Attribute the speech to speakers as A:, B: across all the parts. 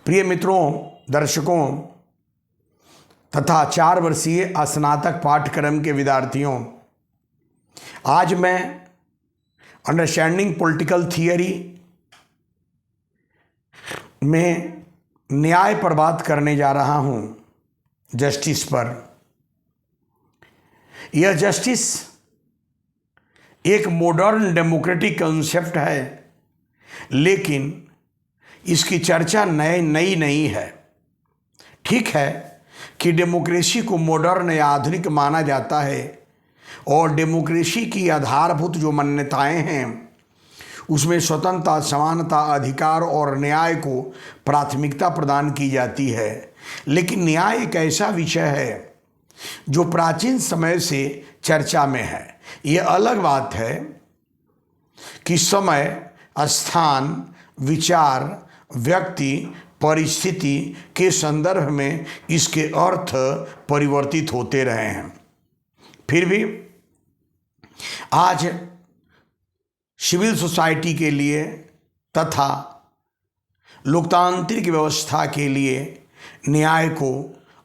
A: प्रिय मित्रों, दर्शकों तथा 4 वर्षीय स्नातक पाठ्यक्रम के विद्यार्थियों, आज मैं अंडरस्टैंडिंग पॉलिटिकल थियरी में न्याय पर बात करने जा रहा हूं, जस्टिस पर। यह जस्टिस एक मॉडर्न डेमोक्रेटिक कॉन्सेप्ट है, लेकिन इसकी चर्चा नई नहीं है। ठीक है कि डेमोक्रेसी को मॉडर्न या आधुनिक माना जाता है और डेमोक्रेसी की आधारभूत जो मान्यताएं हैं उसमें स्वतंत्रता, समानता, अधिकार और न्याय को प्राथमिकता प्रदान की जाती है। लेकिन न्याय एक ऐसा विषय है जो प्राचीन समय से चर्चा में है। यह अलग बात है कि समय, स्थान, विचार, व्यक्ति, परिस्थिति के संदर्भ में इसके अर्थ परिवर्तित होते रहे हैं। फिर भी आज सिविल सोसाइटी के लिए तथा लोकतांत्रिक व्यवस्था के लिए न्याय को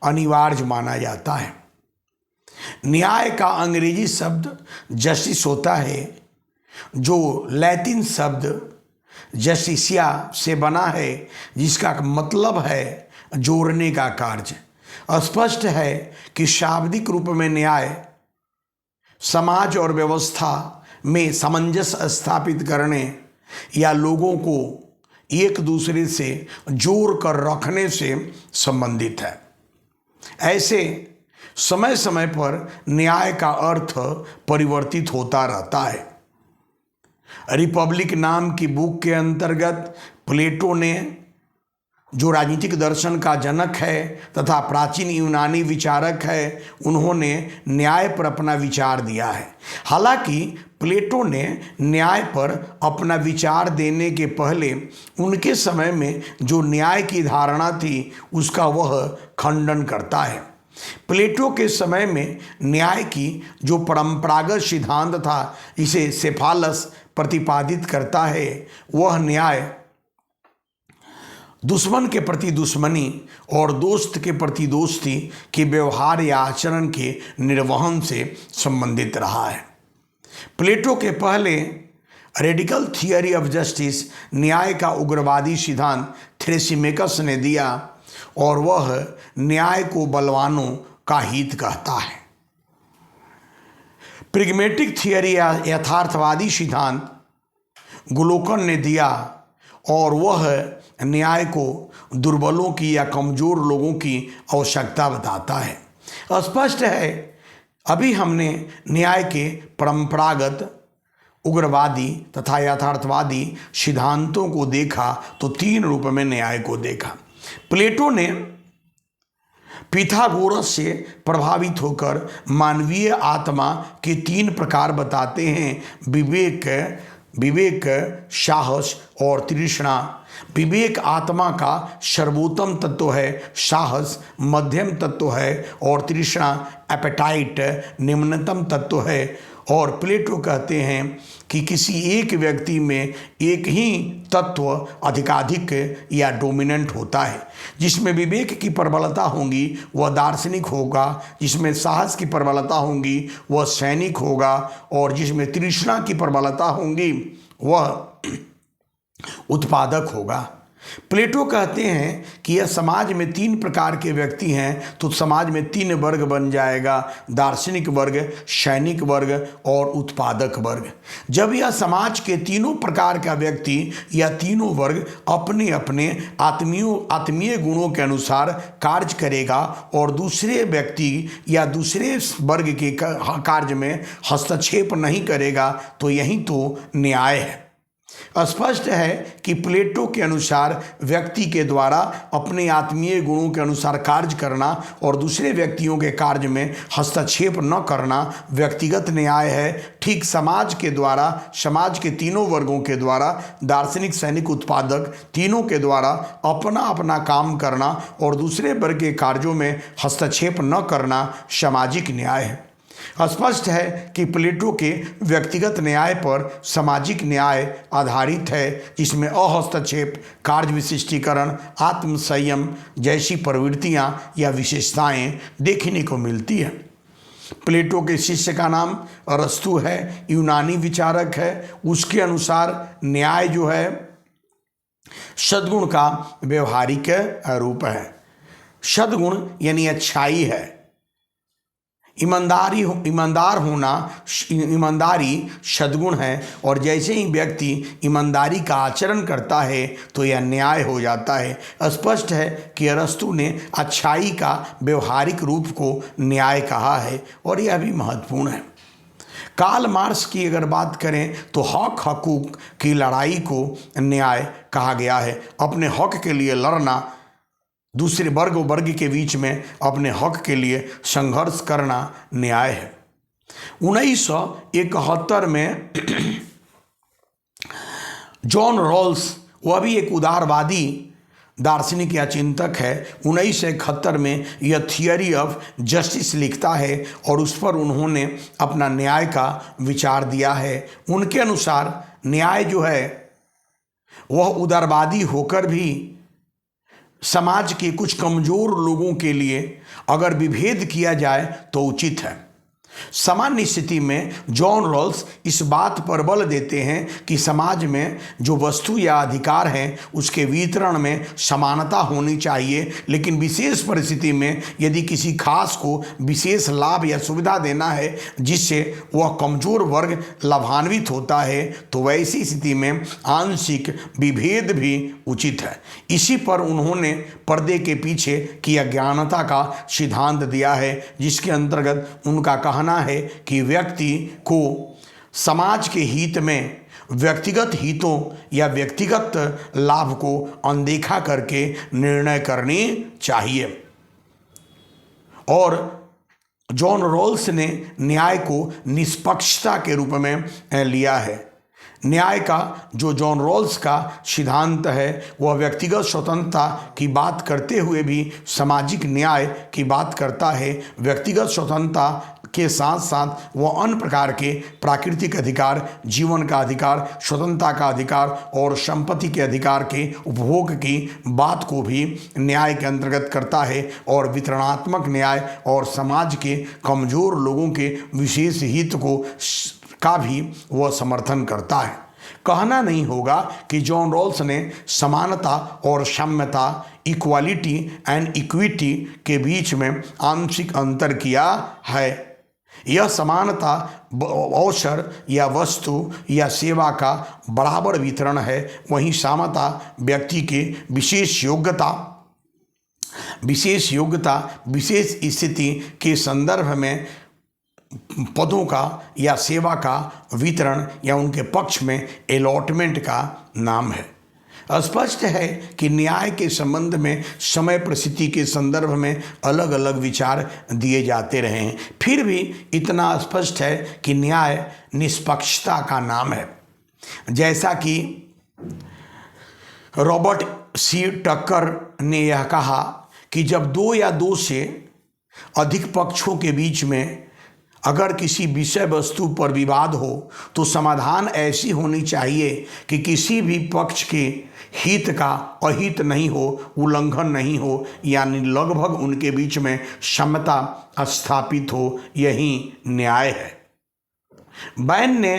A: अनिवार्य माना जाता है। न्याय का अंग्रेजी शब्द जस्टिस होता है, जो लैटिन शब्द जस्टिसिया से बना है, जिसका मतलब है जोड़ने का कार्य। स्पष्ट है कि शाब्दिक रूप में न्याय समाज और व्यवस्था में सामंजस्य स्थापित करने या लोगों को एक दूसरे से जोड़ कर रखने से संबंधित है। ऐसे समय समय पर न्याय का अर्थ परिवर्तित होता रहता है। रिपब्लिक नाम की बुक के अंतर्गत प्लेटो ने, जो राजनीतिक दर्शन का जनक है तथा प्राचीन यूनानी विचारक है, उन्होंने न्याय पर अपना विचार दिया है। हालांकि प्लेटो ने न्याय पर अपना विचार देने के पहले उनके समय में जो न्याय की धारणा थी उसका वह खंडन करता है। प्लेटो के समय में न्याय की जो परंपरागत सिद्धांत था, इसे सेफालस प्रतिपादित करता है, वह न्याय दुश्मन के प्रति दुश्मनी और दोस्त के प्रति दोस्ती के व्यवहार या आचरण के निर्वहन से संबंधित रहा है। प्लेटो के पहले रेडिकल थियरी ऑफ जस्टिस न्याय का उग्रवादी सिद्धांत थ्रेसिमेकस ने दिया और वह न्याय को बलवानों का हित कहता है। प्रिग्मेटिक थियरी या यथार्थवादी सिद्धांत गुलोकन ने दिया और वह न्याय को दुर्बलों की या कमजोर लोगों की आवश्यकता बताता है। स्पष्ट है, अभी हमने न्याय के परंपरागत, उग्रवादी तथा यथार्थवादी सिद्धांतों को देखा तो 3 रूप में न्याय को देखा। प्लेटो ने पिथागोरस से प्रभावित होकर मानवीय आत्मा के 3 प्रकार बताते हैं: विवेक, साहस और तृष्णा। विवेक आत्मा का सर्वोत्तम तत्व है, साहस मध्यम तत्व है और तृष्णा एपेटाइट निम्नतम तत्व है। और प्लेटो कहते हैं कि किसी एक व्यक्ति में एक ही तत्व अधिकाधिक या डोमिनेंट होता है। जिसमें विवेक की प्रबलता होगी वह दार्शनिक होगा, जिसमें साहस की प्रबलता होगी वह सैनिक होगा और जिसमें तृष्णा की प्रबलता होगी वह उत्पादक होगा। प्लेटो कहते हैं कि यह समाज में 3 प्रकार के व्यक्ति हैं तो समाज में 3 वर्ग बन जाएगा: दार्शनिक वर्ग, सैनिक वर्ग और उत्पादक वर्ग। जब यह समाज के तीनों प्रकार का व्यक्ति या तीनों वर्ग अपने अपने आत्मीय गुणों के अनुसार कार्य करेगा और दूसरे व्यक्ति या दूसरे वर्ग के कार्य में हस्तक्षेप नहीं करेगा, तो यही तो न्याय है। स्पष्ट है कि प्लेटो के अनुसार व्यक्ति के द्वारा अपने आत्मीय गुणों के अनुसार कार्य करना और दूसरे व्यक्तियों के कार्य में हस्तक्षेप न करना व्यक्तिगत न्याय है। ठीक समाज के द्वारा, समाज के तीनों वर्गों के द्वारा, दार्शनिक, सैनिक, उत्पादक तीनों के द्वारा अपना अपना काम करना और दूसरे वर्ग के कार्यों में हस्तक्षेप न करना सामाजिक न्याय है। स्पष्ट है कि प्लेटो के व्यक्तिगत न्याय पर सामाजिक न्याय आधारित है, जिसमें अहस्तक्षेप, कार्य विशिष्टीकरण, आत्मसंयम जैसी प्रवृत्तियां या विशेषताएं देखने को मिलती है। प्लेटो के शिष्य का नाम अरस्तु है, यूनानी विचारक है। उसके अनुसार न्याय जो है सद्गुण का व्यवहारिक रूप है। सद्गुण यानी अच्छाई है। ईमानदारी सद्गुण है, और जैसे ही व्यक्ति ईमानदारी का आचरण करता है तो यह न्याय हो जाता है। स्पष्ट है कि अरस्तु ने अच्छाई का व्यवहारिक रूप को न्याय कहा है, और यह भी महत्वपूर्ण है। कार्ल मार्क्स की अगर बात करें तो हक हकूक की लड़ाई को न्याय कहा गया है। अपने हक के लिए लड़ना, दूसरे वर्ग के बीच में अपने हक के लिए संघर्ष करना न्याय है। 1971 में जॉन रॉल्स, वह भी एक उदारवादी दार्शनिक या चिंतक है, 1971 में यह थियरी ऑफ जस्टिस लिखता है और उस पर उन्होंने अपना न्याय का विचार दिया है। उनके अनुसार न्याय जो है वह उदारवादी होकर भी समाज के कुछ कमज़ोर लोगों के लिए अगर विभेद किया जाए तो उचित है। सामान्य स्थिति में जॉन रॉल्स इस बात पर बल देते हैं कि समाज में जो वस्तु या अधिकार हैं उसके वितरण में समानता होनी चाहिए, लेकिन विशेष परिस्थिति में यदि किसी खास को विशेष लाभ या सुविधा देना है जिससे वह कमज़ोर वर्ग लाभान्वित होता है तो वैसी स्थिति में आंशिक विभेद भी उचित है। इसी पर उन्होंने पर्दे के पीछे की अज्ञानता का सिद्धांत दिया है, जिसके अंतर्गत उनका कहना है कि व्यक्ति को समाज के हित में व्यक्तिगत हितों या व्यक्तिगत लाभ को अनदेखा करके निर्णय करने चाहिए। और जॉन रॉल्स ने न्याय को निष्पक्षता के रूप में लिया है। न्याय का जो जॉन रॉल्स का सिद्धांत है वह व्यक्तिगत स्वतंत्रता की बात करते हुए भी सामाजिक न्याय की बात करता है। व्यक्तिगत स्वतंत्रता के साथ साथ वह अन्य प्रकार के प्राकृतिक अधिकार, जीवन का अधिकार, स्वतंत्रता का अधिकार और संपत्ति के अधिकार के उपभोग की बात को भी न्याय के अंतर्गत करता है, और वितरणात्मक न्याय और समाज के कमज़ोर लोगों के विशेष हित को का भी वह समर्थन करता है। कहना नहीं होगा कि जॉन रॉल्स ने समानता और साम्यता, इक्वालिटी एंड इक्विटी के बीच में आंशिक अंतर किया है। यह समानता अवसर या वस्तु या सेवा का बराबर वितरण है, वहीं समता व्यक्ति के विशेष योग्यता विशेष स्थिति के संदर्भ में पदों का या सेवा का वितरण या उनके पक्ष में अलॉटमेंट का नाम है। स्पष्ट है कि न्याय के संबंध में समय परिस्थिति के संदर्भ में अलग अलग विचार दिए जाते रहे हैं, फिर भी इतना स्पष्ट है कि न्याय निष्पक्षता का नाम है। जैसा कि रॉबर्ट सी टक्कर ने यह कहा कि जब दो या दो से अधिक पक्षों के बीच में अगर किसी विषय वस्तु पर विवाद हो तो समाधान ऐसी होनी चाहिए कि किसी भी पक्ष के हित का अहित नहीं हो, उल्लंघन नहीं हो, यानी लगभग उनके बीच में समता स्थापित हो। यही न्याय है। बैन ने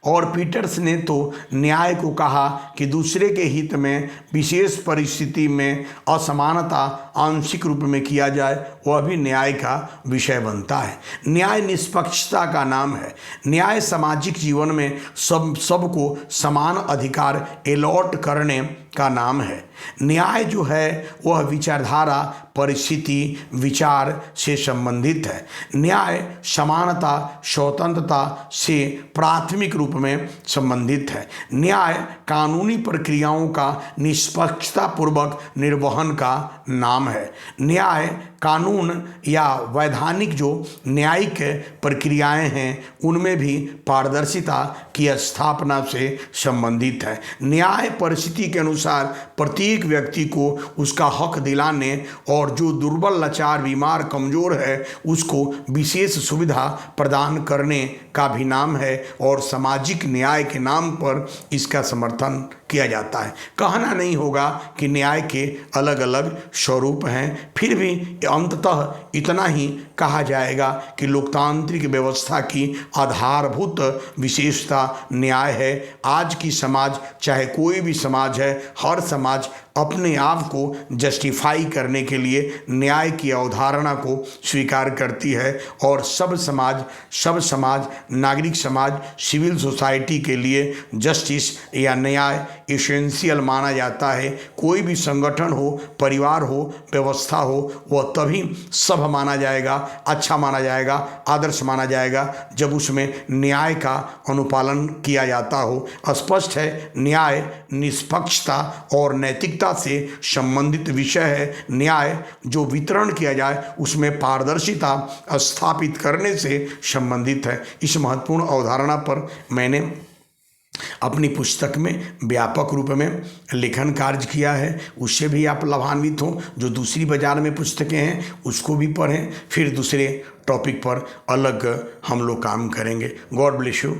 A: और पीटर्स ने तो न्याय को कहा कि दूसरे के हित में विशेष परिस्थिति में असमानता आंशिक रूप में किया जाए, वह भी न्याय का विषय बनता है। न्याय निष्पक्षता का नाम है। न्याय सामाजिक जीवन में सबको समान अधिकार अलॉट करने का नाम है। न्याय जो है वह विचारधारा, परिस्थिति, विचार से संबंधित है। न्याय समानता, स्वतंत्रता से प्राथमिक रूप में संबंधित है। न्याय कानूनी प्रक्रियाओं का निष्पक्षता पूर्वक निर्वहन का नाम है। न्याय कानून या वैधानिक जो न्यायिक प्रक्रियाएं हैं उनमें भी पारदर्शिता की स्थापना से संबंधित है। न्याय परिस्थिति के अनुसार प्रत्येक प्रत्येक व्यक्ति को उसका हक दिलाने और जो दुर्बल, लाचार, बीमार, कमज़ोर है उसको विशेष सुविधा प्रदान करने का भी नाम है और सामाजिक न्याय के नाम पर इसका समर्थन किया जाता है। कहना नहीं होगा कि न्याय के अलग अलग स्वरूप हैं, फिर भी अंततः इतना ही कहा जाएगा कि लोकतांत्रिक व्यवस्था की आधारभूत विशेषता न्याय है। आज की समाज, चाहे कोई भी समाज है, हर समाज अपने आप को जस्टिफाई करने के लिए न्याय की अवधारणा को स्वीकार करती है और सब समाज, नागरिक समाज, सिविल सोसाइटी के लिए जस्टिस या न्याय एसेंशियल माना जाता है। कोई भी संगठन हो, परिवार हो, व्यवस्था हो, वह तभी सब माना जाएगा, अच्छा माना जाएगा, आदर्श माना जाएगा जब उसमें न्याय का अनुपालन किया जाता हो। स्पष्ट है, न्याय निष्पक्षता और नैतिकता से संबंधित विषय है। न्याय जो वितरण किया जाए उसमें पारदर्शिता स्थापित करने से संबंधित है। इस महत्वपूर्ण अवधारणा पर मैंने अपनी पुस्तक में व्यापक रूप में लेखन कार्य किया है, उससे भी आप लाभान्वित हों। जो दूसरी बाजार में पुस्तकें हैं उसको भी पढ़ें, फिर दूसरे टॉपिक पर अलग हम लोग काम करेंगे। God bless you.